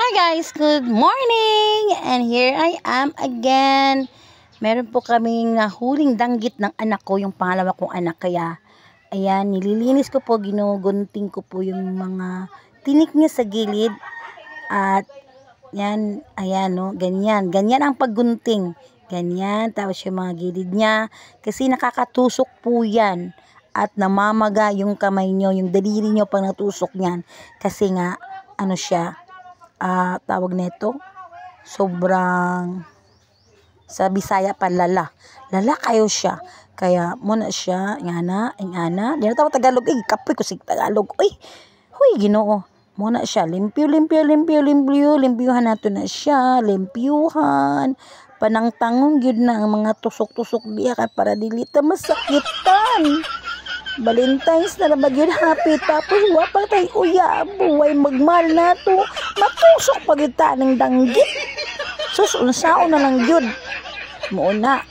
Hi guys, good morning! And here I am again. Meron po kaming nahuling danggit ng anak ko, yung pangalawa kong anak. Kaya, ayan, nililinis ko po, ginugunting ko po yung mga tinik niya sa gilid. At, yan, ayan, no, ganyan. Ganyan ang paggunting. Ganyan, tapos yung mga gilid niya. Kasi nakakatusok po yan. At namamaga yung kamay nyo, yung daliri nyo pag natusok niyan. Kasi nga, ano siya, tawag nito, sobrang sa Bisaya pa lala kayo siya, kaya muna siya ingana di na tawo Tagalog kapoy ko sig Tagalog huy Ginoo, muna siya limpyuhan nato na siya, limpyuhan panangtangon gyud na ang mga tusok-tusok diya kay para dili ta masakitan. Valentine's na nabagyod happy, tapos wapang tayo uya buhay magmal na to, matusok pagita ng danggit. Sus, unsaon na lang yun muna,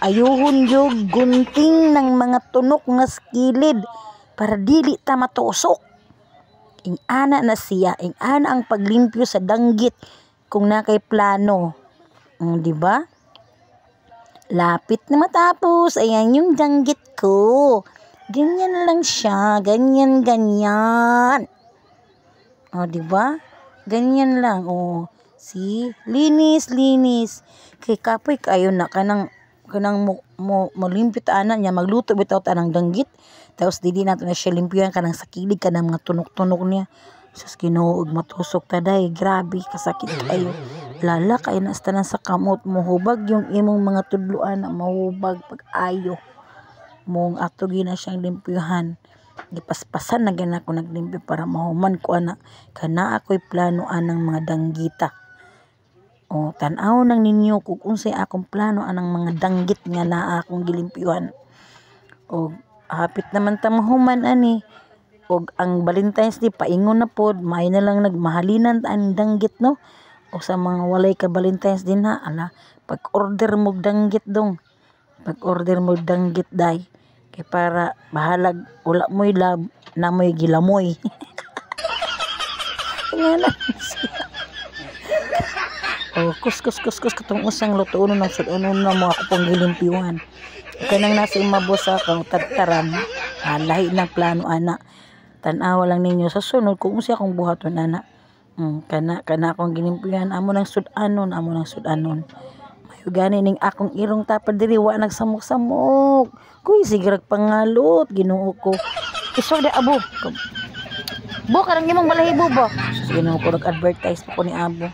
ayuhon yung gunting ng mga tunok nga skilid para dili ta matusok. Ingana na siya, ingana ang paglimpyo sa danggit kung nakay plano, diba? Lapit na matapos, ayan yung danggit ko. Ganyan lang siya, ganyan. O, diba? Ganyan lang, o. See? Linis. Kay kapoy kayo na, kanang malimpyo taana niya, magluto bitaw tanang danggit. Tapos dili nato na siya limpyoan kanang sa kilig, kanang mga tunok-tunok niya. Sus, Ginoo, matusok taday, grabe, kasakit kayo. Lala kayo na sa kamot, mohubag yung imong mga tudluan na mahubag pag-ayo. Mong ato gina siyang limpyuhan, gipaspasan na gina ko naglimpyo para mahuman ko ana kana ako'y plano anang mga danggita. O tan-aw nang ninyo kung unsay akong plano anang mga danggit nga naa akong gilimpyuhan. O hapit naman ta mahuman ani, og ang Valentine's Day paingon na pod, may na lang nagmahalinan ang danggit, no? O sa mga walay ka Valentine's din ha, ala, pag-order mo danggit dong. Pag-order mo danggit day. Kay para bahalag, wala mo'y lab, na mo'y gilamoy. Nga lang siya. O, kus, katong usang lutuunon ng sudunon na mga kupang gilimpyuhan. Kanang nasa imabosa kang tagtaran, lahi ng plano, ana. Tanawa lang ninyo sa sunod kung unsay akong buhaton, ana. Kana akong gilimpyuhan, amo ng sudanon. Mayo gani ning akong irong tapad diri wa nagsamok-samok. Kuy sigrag pangalot, Ginoo ko. Iso de abo. Bo karang imong balahibo ba? Ginoo ko nag-advertise pa ko ni abo.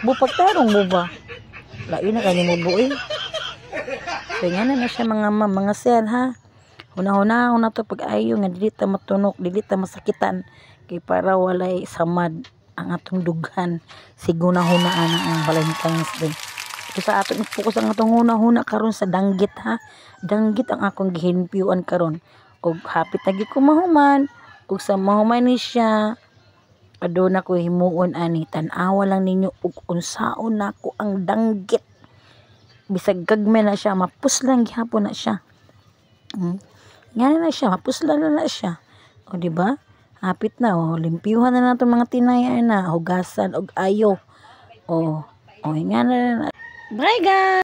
Bo pagtarong mo ba? Lain na kanimo bo eh. Kaya na siya mga sir ha. Una to pag-ayo nga dili ta matunok, dili ta masakitan kay para walay samad ang atong dughan. Siguna-hunaan ang Valentine's Day. Sa aton focus ang atong huna karon sa danggit ha. Danggit ang akong gihinpyuan karon. Og hapit na gyud ko mahuman. Og sa mahuman ni siya, aduna ko himuon ani, tan-awa lang ninyo og unsaon nako ang danggit. Bisag gagmay na siya, mapuslang gihapon na siya. Ngana na siya, mapuslan na siya. O diba? Hapit na, o limpyuhan na nato mga tinaya na, hugasan og ayo. O ngana na. Bye guys!